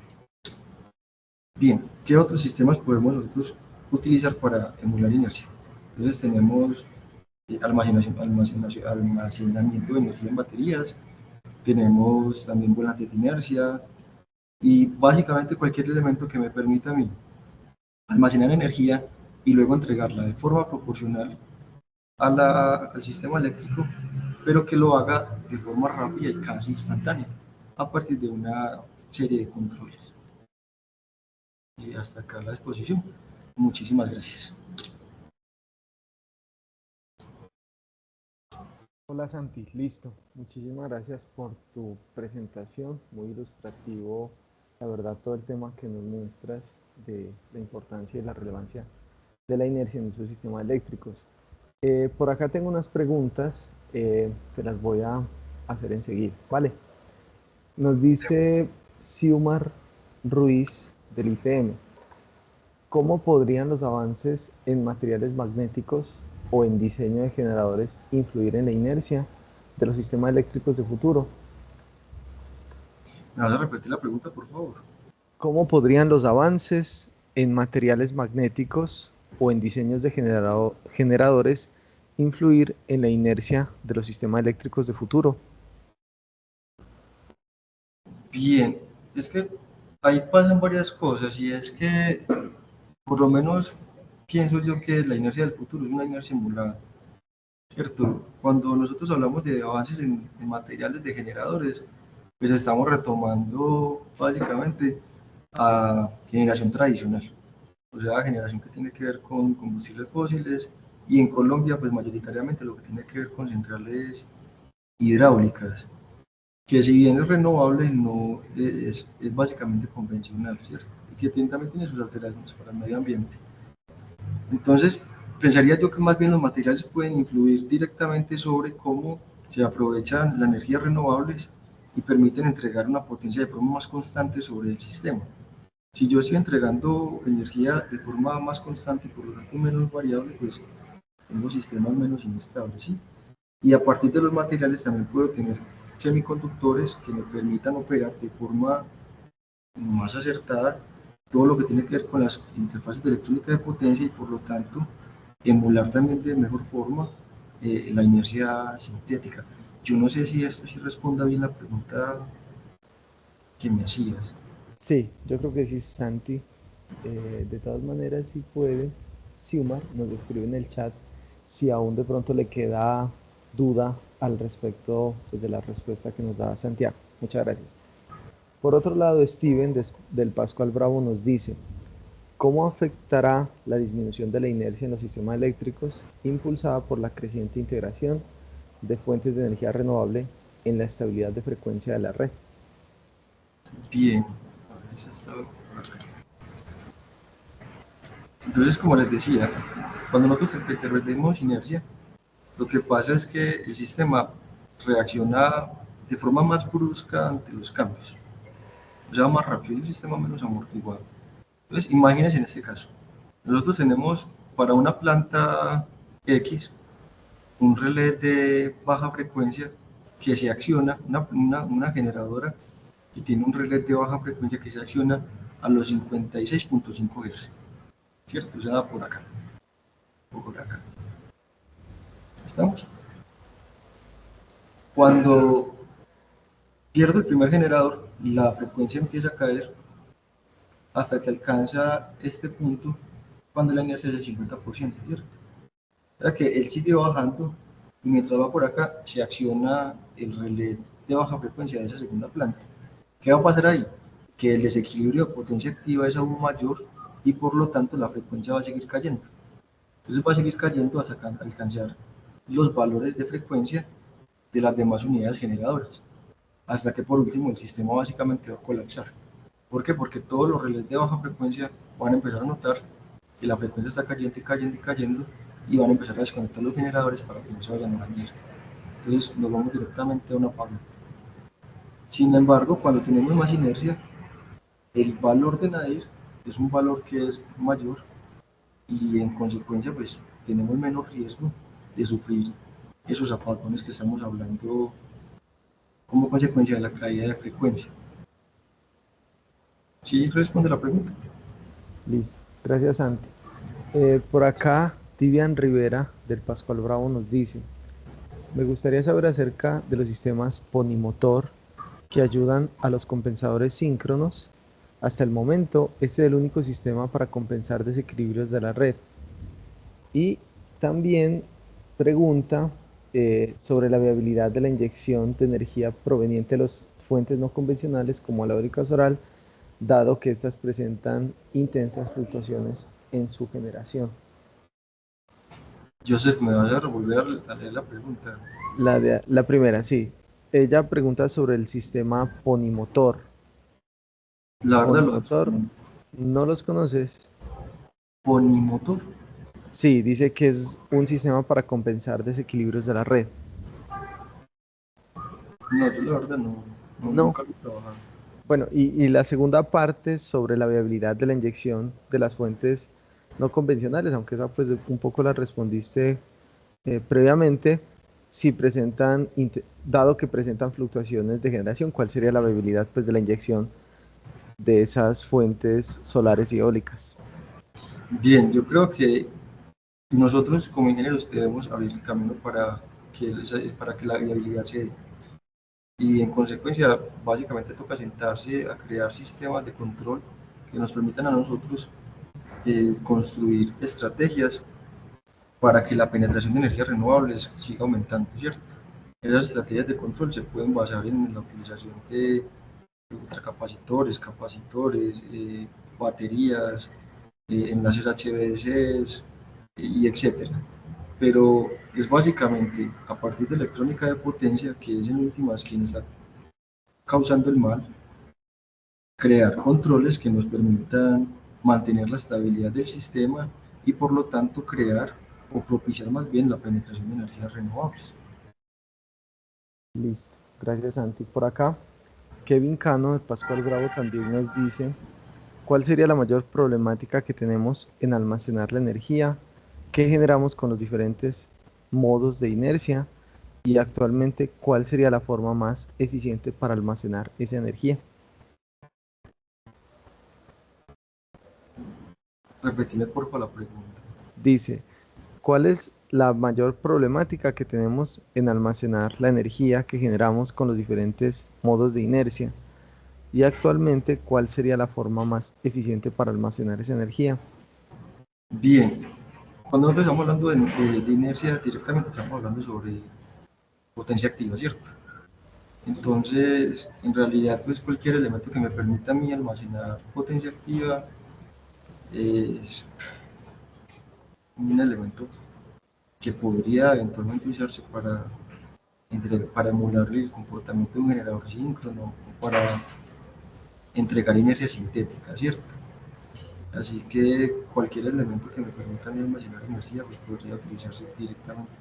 Bien, ¿qué otros sistemas podemos nosotros utilizar para emular inercia? Entonces tenemos almacenamiento de energía en baterías, tenemos también volantes de inercia, y básicamente cualquier elemento que me permita a mí almacenar energía y luego entregarla de forma proporcional al sistema eléctrico, pero que lo haga de forma rápida y casi instantánea, a partir de una serie de controles. Y hasta acá la exposición. Muchísimas gracias. Hola Santi, listo. Muchísimas gracias por tu presentación, muy ilustrativo, la verdad, todo el tema que nos muestras de la importancia y la relevancia de la inercia en esos sistemas eléctricos. Por acá tengo unas preguntas, te las voy a hacer enseguida, ¿vale? Nos dice Xiomar Ruiz del ITM: ¿cómo podrían los avances en materiales magnéticos o en diseño de generadores influir en la inercia de los sistemas eléctricos de futuro? ¿Me vas a repetir la pregunta, por favor? ¿Cómo podrían los avances en materiales magnéticos o en diseños de generadores influir en la inercia de los sistemas eléctricos de futuro? Bien, es que ahí pasan varias cosas, y es que por lo menos pienso yo que la inercia del futuro es una inercia emulada, ¿cierto? Cuando nosotros hablamos de avances en materiales de generadores, pues estamos retomando básicamente a generación tradicional, o sea, generación que tiene que ver con combustibles fósiles, y en Colombia pues mayoritariamente lo que tiene que ver con centrales hidráulicas, que si bien es renovable, no es básicamente convencional, ¿cierto? Y que también tiene sus alteraciones para el medio ambiente. Entonces, pensaría yo que más bien los materiales pueden influir directamente sobre cómo se aprovechan las energías renovables y permiten entregar una potencia de forma más constante sobre el sistema. Si yo estoy entregando energía de forma más constante y por lo tanto menos variable, pues tengo sistemas menos inestables, ¿sí? Y a partir de los materiales también puedo tener semiconductores que me permitan operar de forma más acertada todo lo que tiene que ver con las interfaces de electrónica de potencia, y por lo tanto emular también de mejor forma la inercia sintética. Yo no sé si esto sí responda bien la pregunta que me hacías. Sí, yo creo que sí, Santi. De todas maneras, si puede, Xiomar nos escribe en el chat si aún de pronto le queda duda al respecto, pues, de la respuesta que nos da Santiago. Muchas gracias. Por otro lado, Steven del Pascual Bravo nos dice: ¿cómo afectará la disminución de la inercia en los sistemas eléctricos impulsada por la creciente integración de fuentes de energía renovable en la estabilidad de frecuencia de la red. Bien, esa está por acá. Entonces, como les decía, cuando nosotros perdemos inercia, lo que pasa es que el sistema reacciona de forma más brusca ante los cambios, o sea, más rápido, es un sistema menos amortiguado. Entonces, imagínense en este caso, nosotros tenemos para una planta X un relé de baja frecuencia que se acciona, una generadora que tiene un relé de baja frecuencia que se acciona a los 56.5 Hz, ¿cierto? O sea, por acá, o por acá. ¿Estamos? Cuando pierdo el primer generador, la frecuencia empieza a caer hasta que alcanza este punto cuando la inercia es del 50%, ¿cierto? O sea que él sigue bajando y mientras va por acá se acciona el relé de baja frecuencia de esa segunda planta. ¿Qué va a pasar ahí? Que el desequilibrio de potencia activa es aún mayor y por lo tanto la frecuencia va a seguir cayendo. Entonces va a seguir cayendo hasta alcanzar los valores de frecuencia de las demás unidades generadoras, hasta que por último el sistema básicamente va a colapsar. ¿Por qué? Porque todos los relés de baja frecuencia van a empezar a notar que la frecuencia está cayendo y cayendo y cayendo y van a empezar a desconectar los generadores para que no se vayan a dañar. Entonces nos vamos directamente a un apagón. Sin embargo, cuando tenemos más inercia, el valor de Nadir es un valor que es mayor y en consecuencia pues tenemos menos riesgo de sufrir esos apagones que estamos hablando como consecuencia de la caída de frecuencia. ¿Sí responde la pregunta? Listo, gracias Santi. Por acá, Tibian Rivera del Pascual Bravo nos dice: me gustaría saber acerca de los sistemas ponimotor que ayudan a los compensadores síncronos. Hasta el momento, este es el único sistema para compensar desequilibrios de la red. Y también pregunta sobre la viabilidad de la inyección de energía proveniente de las fuentes no convencionales como la eólica solar, dado que estas presentan intensas fluctuaciones en su generación. Joseph, ¿me vas a volver a hacer la pregunta? La primera, sí. Ella pregunta sobre el sistema ponimotor. La verdad lo Ponimotor, ¿no los conoces? ponimotor. Sí, dice que es un sistema para compensar desequilibrios de la red. No, yo la verdad no, No. nunca lo he trabajado. Bueno, y la segunda parte sobre la viabilidad de la inyección de las fuentes no convencionales, aunque esa pues un poco la respondiste previamente, si presentan, dado que presentan fluctuaciones de generación, ¿cuál sería la viabilidad pues de la inyección de esas fuentes solares y eólicas? Bien, yo creo que nosotros como ingenieros debemos abrir el camino para que la viabilidad se dé. Y en consecuencia, básicamente toca sentarse a crear sistemas de control que nos permitan a nosotros construir estrategias para que la penetración de energías renovables siga aumentando, ¿cierto? Esas estrategias de control se pueden basar en la utilización de ultracapacitores, capacitores, baterías, enlaces HVDCs y etcétera. Pero es básicamente a partir de electrónica de potencia, que es en últimas quien está causando el mal, crear controles que nos permitan mantener la estabilidad del sistema y por lo tanto crear o propiciar más bien la penetración de energías renovables. Listo, gracias Santi. Por acá, Kevin Cano de Pascual Bravo también nos dice: ¿cuál sería la mayor problemática que tenemos en almacenar la energía? ¿Qué generamos con los diferentes modos de inercia? Y actualmente, ¿cuál sería la forma más eficiente para almacenar esa energía? Repetime por favor la pregunta. Dice: ¿cuál es la mayor problemática que tenemos en almacenar la energía que generamos con los diferentes modos de inercia? Y actualmente, ¿cuál sería la forma más eficiente para almacenar esa energía? Bien, cuando nosotros estamos hablando de inercia directamente estamos hablando sobre potencia activa, ¿cierto? Entonces, en realidad, pues cualquier elemento que me permita a mí almacenar potencia activa es un elemento que podría eventualmente usarse para emular el comportamiento de un generador síncrono o para entregar inercia sintética, ¿cierto? Así que cualquier elemento que me permita almacenar energía pues podría utilizarse directamente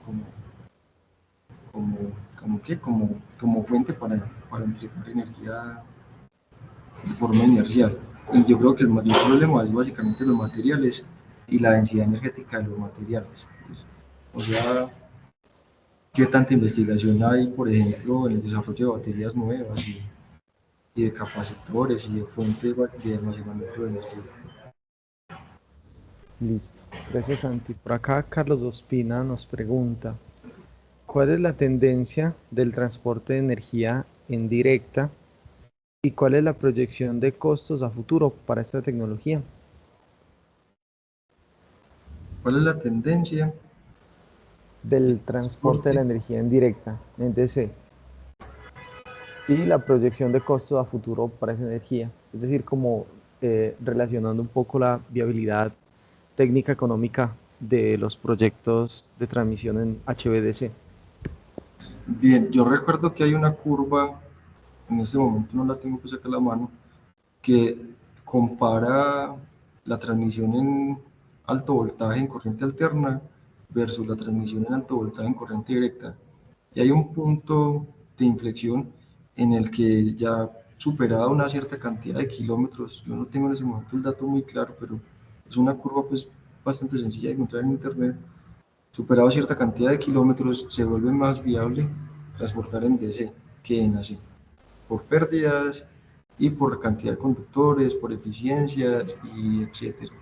como fuente para entregar energía de forma inercial. Y yo creo que el mayor problema es básicamente los materiales y la densidad energética de los materiales. Pues, o sea, qué tanta investigación hay, por ejemplo, en el desarrollo de baterías nuevas y de capacitores y de fuentes de almacenamiento de energía. Listo. Gracias, Santi. Por acá, Carlos Ospina nos pregunta, ¿cuál es la tendencia del transporte de energía en directa y cuál es la proyección de costos a futuro para esta tecnología? ¿Cuál es la tendencia? Del transporte de la energía en directa, en DC, y la proyección de costos a futuro para esa energía. Es decir, como relacionando un poco la viabilidad técnica económica de los proyectos de transmisión en HVDC. Bien, yo recuerdo que hay una curva, en este momento no la tengo que sacar a la mano, que compara la transmisión en alto voltaje en corriente alterna versus la transmisión en alto voltaje en corriente directa. Y hay un punto de inflexión en el que ya superada una cierta cantidad de kilómetros, yo no tengo en ese momento el dato muy claro, pero es una curva pues bastante sencilla de encontrar en internet, superado cierta cantidad de kilómetros se vuelve más viable transportar en DC que en AC, por pérdidas y por cantidad de conductores, por eficiencias y etcétera.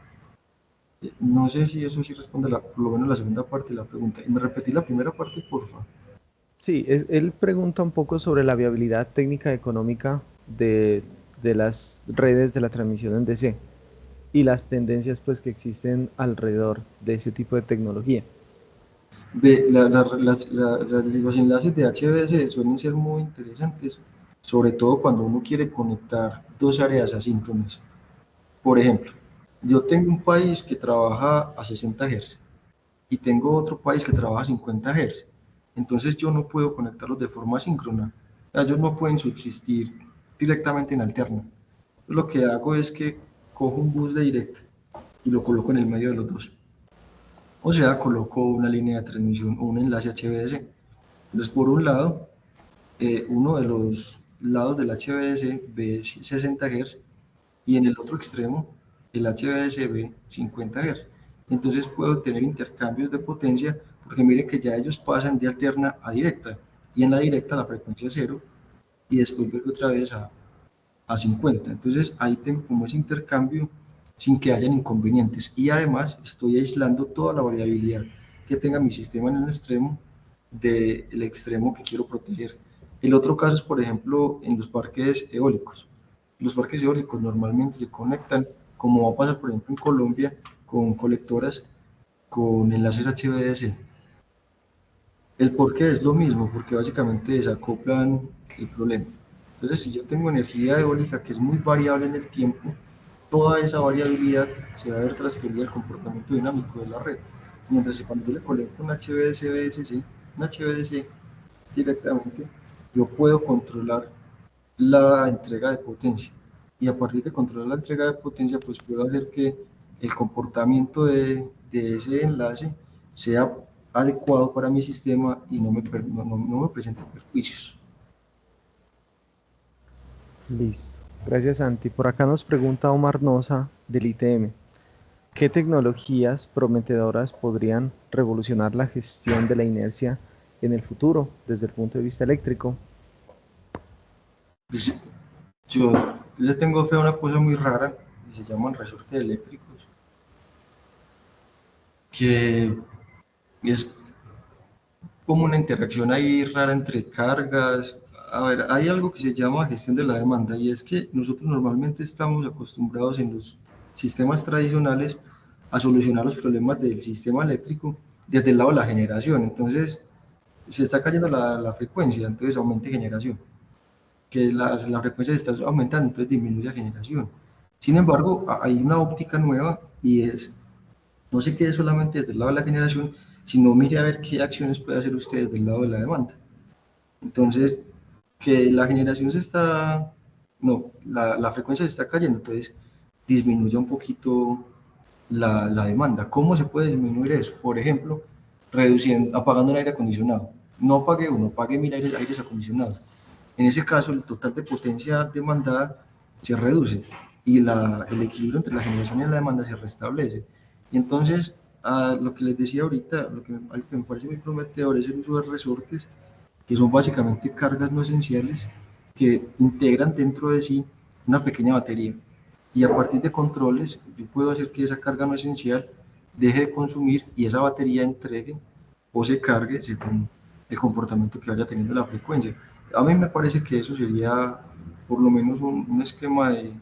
No sé si eso sí responde por lo menos la segunda parte de la pregunta. ¿Y me repetí la primera parte, porfa? Sí, él pregunta un poco sobre la viabilidad técnica y económica de las redes de la transmisión en DC y las tendencias pues, que existen alrededor de ese tipo de tecnología. Los enlaces de HVS suelen ser muy interesantes, sobre todo cuando uno quiere conectar dos áreas asíncronas. Por ejemplo, yo tengo un país que trabaja a 60 Hz y tengo otro país que trabaja a 50 Hz. Entonces yo no puedo conectarlos de forma síncrona. Ellos no pueden subsistir directamente en alterno. Lo que hago es que cojo un bus de directa y lo coloco en el medio de los dos. O sea, coloco una línea de transmisión o un enlace HVDC. Entonces, por un lado, uno de los lados del HVDC ve 60 Hz y en el otro extremo el HVDC ve 50 Hz. Entonces puedo tener intercambios de potencia porque mire que ya ellos pasan de alterna a directa y en la directa la frecuencia es 0 y después vuelve otra vez a 50. Entonces ahí tengo como ese intercambio sin que hayan inconvenientes y además estoy aislando toda la variabilidad que tenga mi sistema en el extremo del extremo que quiero proteger. El otro caso es, por ejemplo, en los parques eólicos. Los parques eólicos normalmente se conectan, como va a pasar, por ejemplo, en Colombia, con colectoras con enlaces HVDC. El por qué es lo mismo, porque básicamente desacoplan el problema. Entonces, si yo tengo energía eólica que es muy variable en el tiempo, toda esa variabilidad se va a ver transferida al comportamiento dinámico de la red. Mientras que cuando yo le conecto un HVDC-BSC, un HVDC directamente, yo puedo controlar la entrega de potencia. Y a partir de controlar la entrega de potencia, pues puedo hacer que el comportamiento de ese enlace sea adecuado para mi sistema y no me presente perjuicios. Listo. Gracias, Santi. Por acá nos pregunta Omar Noza del ITM. ¿Qué tecnologías prometedoras podrían revolucionar la gestión de la inercia en el futuro desde el punto de vista eléctrico? Pues, yo le tengo fe a una cosa muy rara, que se llaman resortes eléctricos, que es como una interacción ahí rara entre cargas. A ver, hay algo que se llama gestión de la demanda y es que nosotros normalmente estamos acostumbrados en los sistemas tradicionales a solucionar los problemas del sistema eléctrico desde el lado de la generación. Entonces, se está cayendo la frecuencia, entonces aumenta generación. Que la frecuencia se está aumentando, entonces disminuye la generación. Sin embargo, hay una óptica nueva y es no se quede solamente desde el lado de la generación, sino mire a ver qué acciones puede hacer usted desde el lado de la demanda. Entonces, que la generación se está, no, la frecuencia se está cayendo, entonces disminuye un poquito la demanda. ¿Cómo se puede disminuir eso? Por ejemplo, reduciendo, apagando el aire acondicionado. No apague uno, apague 1000 aires acondicionados. En ese caso, el total de potencia demandada se reduce y el equilibrio entre la generación y la demanda se restablece. Y entonces, lo que les decía ahorita, algo que me parece muy prometedor es el uso de resortes, que son básicamente cargas no esenciales que integran dentro de sí una pequeña batería. Y a partir de controles, yo puedo hacer que esa carga no esencial deje de consumir y esa batería entregue o se cargue según el comportamiento que vaya teniendo la frecuencia. A mí me parece que eso sería por lo menos un esquema de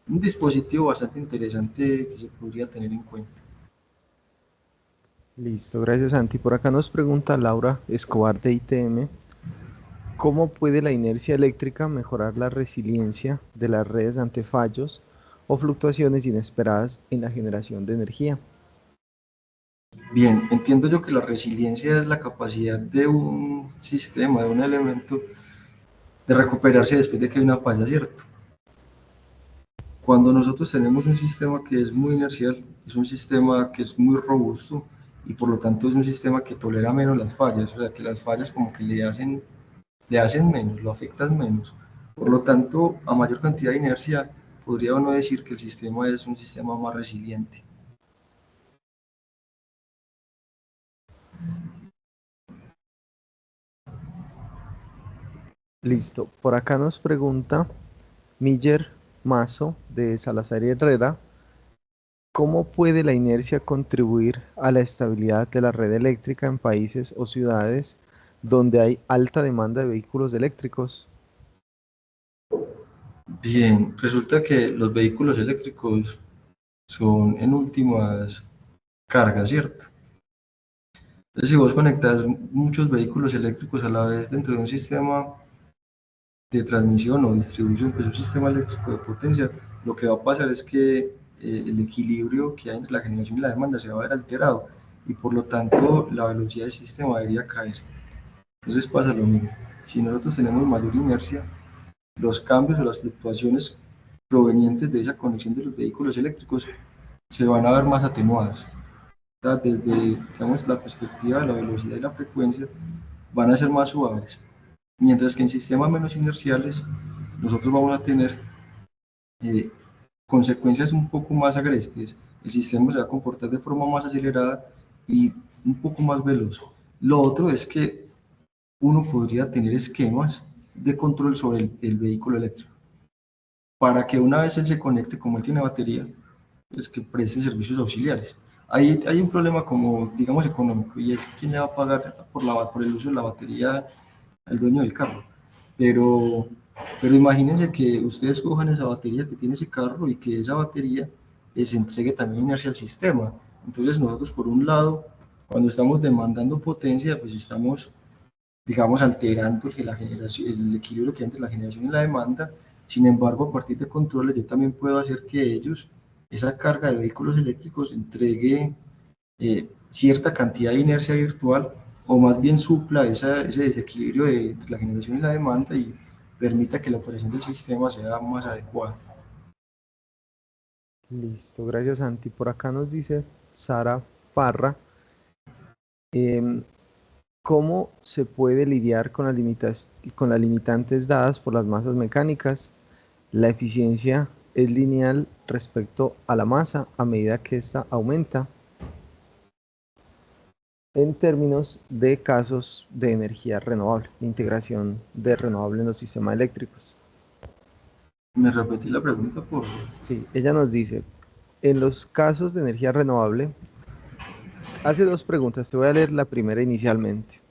un dispositivo bastante interesante que se podría tener en cuenta. Listo, gracias Santi. Por acá nos pregunta Laura Escobar de ITM, ¿cómo puede la inercia eléctrica mejorar la resiliencia de las redes ante fallos o fluctuaciones inesperadas en la generación de energía? Bien, entiendo yo que la resiliencia es la capacidad de un sistema, de un elemento, de recuperarse después de que hay una falla, ¿cierto? Cuando nosotros tenemos un sistema que es muy inercial, es un sistema que es muy robusto y por lo tanto es un sistema que tolera menos las fallas, o sea que las fallas como que le hacen menos, lo afectan menos. Por lo tanto, a mayor cantidad de inercia, podría uno decir que el sistema es un sistema más resiliente. Listo, por acá nos pregunta Miller Mazo de Salazar y Herrera, ¿cómo puede la inercia contribuir a la estabilidad de la red eléctrica en países o ciudades donde hay alta demanda de vehículos eléctricos? Bien, resulta que los vehículos eléctricos son en últimas cargas, ¿cierto? Entonces, si vos conectas muchos vehículos eléctricos a la vez dentro de un sistema de transmisión o distribución, pues un sistema eléctrico de potencia, lo que va a pasar es que el equilibrio que hay entre la generación y la demanda se va a ver alterado y por lo tanto la velocidad del sistema debería caer. Entonces pasa lo mismo. Si nosotros tenemos mayor inercia, los cambios o las fluctuaciones provenientes de esa conexión de los vehículos eléctricos se van a ver más atenuadas. O sea, desde digamos, la perspectiva de la velocidad y la frecuencia van a ser más suaves. Mientras que en sistemas menos inerciales nosotros vamos a tener eh, consecuencias un poco más agrestes. El sistema se va a comportar de forma más acelerada y un poco más veloz. Lo otro es que uno podría tener esquemas de control sobre el vehículo eléctrico para que una vez él se conecte, como él tiene batería, es que preste servicios auxiliares. Ahí hay un problema como, digamos, económico, y es quién le va a pagar por el uso de la batería al dueño del carro. Pero, pero imagínense que ustedes cojan esa batería que tiene ese carro y que esa batería les entregue también inercia al sistema. Entonces nosotros, por un lado, cuando estamos demandando potencia, pues estamos, digamos, alterando que la generación, el equilibrio que hay entre la generación y la demanda. Sin embargo, a partir de controles, yo también puedo hacer que ellos, esa carga de vehículos eléctricos, entregue cierta cantidad de inercia virtual o más bien supla ese desequilibrio de la generación y la demanda y permita que la operación del sistema sea más adecuada. Listo, gracias Santi. Por acá nos dice Sara Parra, em, ¿cómo se puede lidiar con con las limitantes dadas por las masas mecánicas? La eficiencia es lineal respecto a la masa a medida que ésta aumenta en términos de casos de energía renovable, integración de renovable en los sistemas eléctricos. ¿Me repetí la pregunta, por favor? Sí, ella nos dice, en los casos de energía renovable, hace dos preguntas, te voy a leer la primera inicialmente.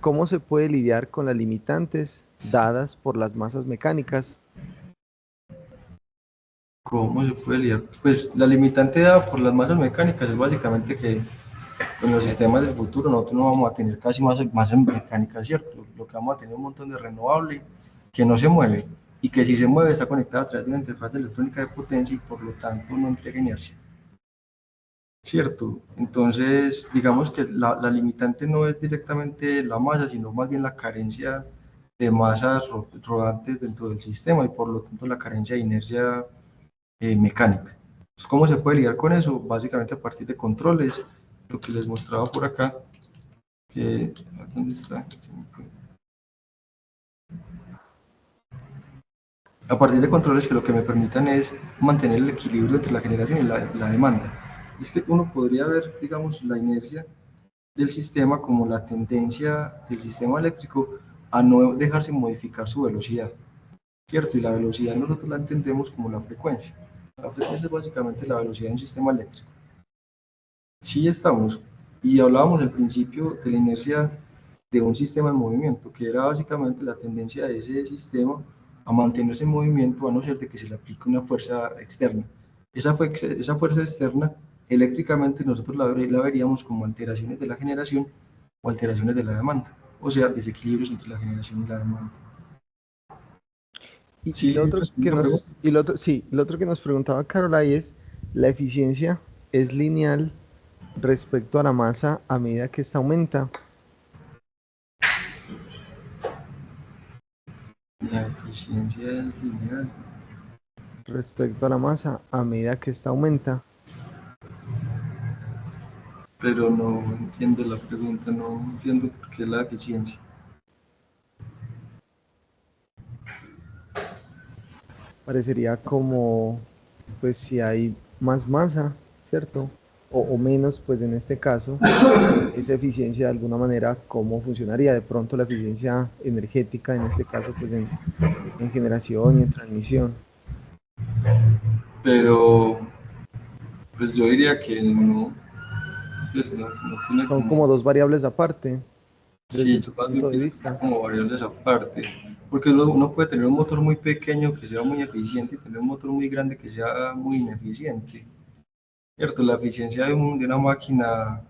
¿Cómo se puede lidiar con las limitantes dadas por las masas mecánicas? ¿Cómo se puede lidiar? Pues la limitante dada por las masas mecánicas es básicamente que en los sistemas del futuro nosotros no vamos a tener casi masas mecánicas, ¿cierto? Lo que vamos a tener es un montón de renovable que no se mueve y que si se mueve está conectada a través de una interfaz electrónica de potencia y por lo tanto no entrega inercia. ¿cierto? Entonces, digamos que la limitante no es directamente la masa, sino más bien la carencia de masas rodantes dentro del sistema y por lo tanto la carencia de inercia mecánica. Pues, ¿cómo se puede lidiar con eso? Básicamente a partir de controles, lo que les mostraba por acá, que, ¿dónde está? A partir de controles que lo que me permitan es mantener el equilibrio entre la generación y la demanda. Es que uno podría ver, digamos, la inercia del sistema como la tendencia del sistema eléctrico a no dejarse modificar su velocidad, ¿cierto? Y la velocidad nosotros la entendemos como la frecuencia. La frecuencia es básicamente la velocidad de un sistema eléctrico. Sí estamos, y hablábamos al principio de la inercia de un sistema en movimiento, que era básicamente la tendencia de ese sistema a mantenerse en movimiento a no ser de que se le aplique una fuerza externa. Esa fuerza externa, eléctricamente nosotros la veríamos como alteraciones de la generación o alteraciones de la demanda, o sea, desequilibrios entre la generación y la demanda. Y lo Sí, otro respondí la pregunta. sí, lo otro que nos preguntaba Carolai es, ¿la eficiencia es lineal respecto a la masa a medida que esta aumenta? La eficiencia es lineal. Respecto a la masa a medida que esta aumenta. Pero no entiendo la pregunta, no entiendo por qué la eficiencia. Parecería como, pues si hay más masa, ¿cierto? O menos, pues en este caso, esa eficiencia de alguna manera, ¿cómo funcionaría? De pronto la eficiencia energética, en este caso, pues en generación y en transmisión. Pero pues yo diría que no, pues no tiene Son como dos variables aparte, desde sí, tu yo más bien punto de pienso que son vista. como variables aparte, porque uno puede tener un motor muy pequeño que sea muy eficiente y tener un motor muy grande que sea muy ineficiente, ¿cierto? La eficiencia de una máquina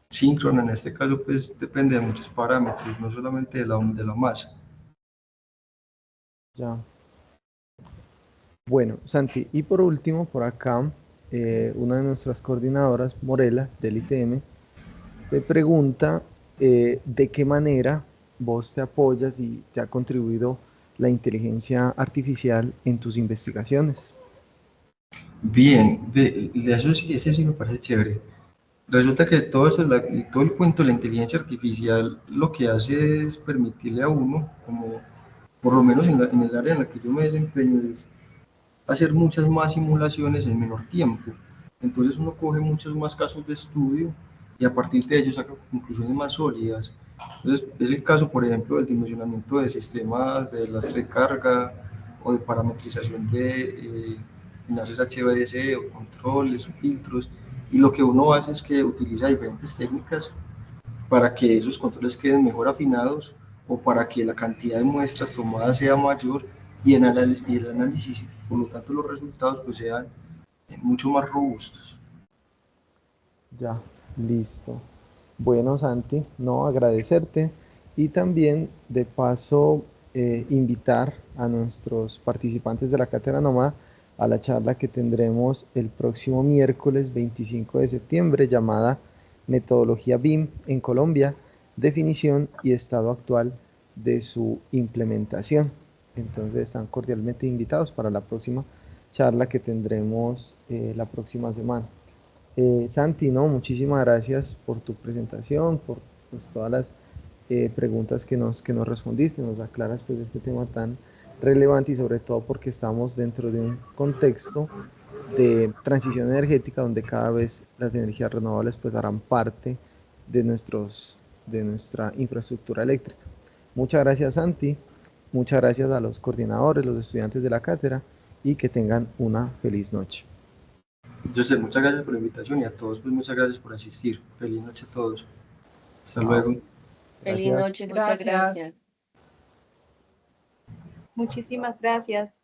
síncrona en este caso pues depende de muchos parámetros, no solamente de la masa. Ya. Bueno, Santi, y por último, por acá, una de nuestras coordinadoras, Morela, del ITM, te pregunta de qué manera vos te apoyas y te ha contribuido la inteligencia artificial en tus investigaciones. Bien, eso sí, ese sí me parece chévere. Resulta que todo eso, todo el cuento de la inteligencia artificial lo que hace es permitirle a uno, como por lo menos en el área en la que yo me desempeño, es hacer muchas más simulaciones en menor tiempo. Entonces uno coge muchos más casos de estudio y a partir de ellos saca conclusiones más sólidas. Entonces es el caso, por ejemplo, del dimensionamiento de sistemas de lastre de carga o de parametrización de enlaces HVDC o controles o filtros. Y lo que uno hace es que utiliza diferentes técnicas para que esos controles queden mejor afinados o para que la cantidad de muestras tomadas sea mayor y el análisis, por lo tanto los resultados pues sean mucho más robustos. Ya, listo. Bueno, Santi, no agradecerte y también de paso invitar a nuestros participantes de la Cátedra Nómada a la charla que tendremos el próximo miércoles 25 de septiembre llamada Metodología BIM en Colombia, definición y estado actual de su implementación. Entonces están cordialmente invitados para la próxima charla que tendremos la próxima semana. Santi, no, muchísimas gracias por tu presentación, por pues, todas las preguntas que nos respondiste, nos aclaras pues este tema tan relevante y sobre todo porque estamos dentro de un contexto de transición energética donde cada vez las energías renovables pues harán parte de nuestra infraestructura eléctrica. Muchas gracias, Santi, muchas gracias a los coordinadores, los estudiantes de la cátedra y que tengan una feliz noche. José, muchas gracias por la invitación y a todos pues muchas gracias por asistir. Feliz noche a todos. Hasta Chao. luego. Feliz Gracias. noche, muchas gracias. Muchísimas gracias.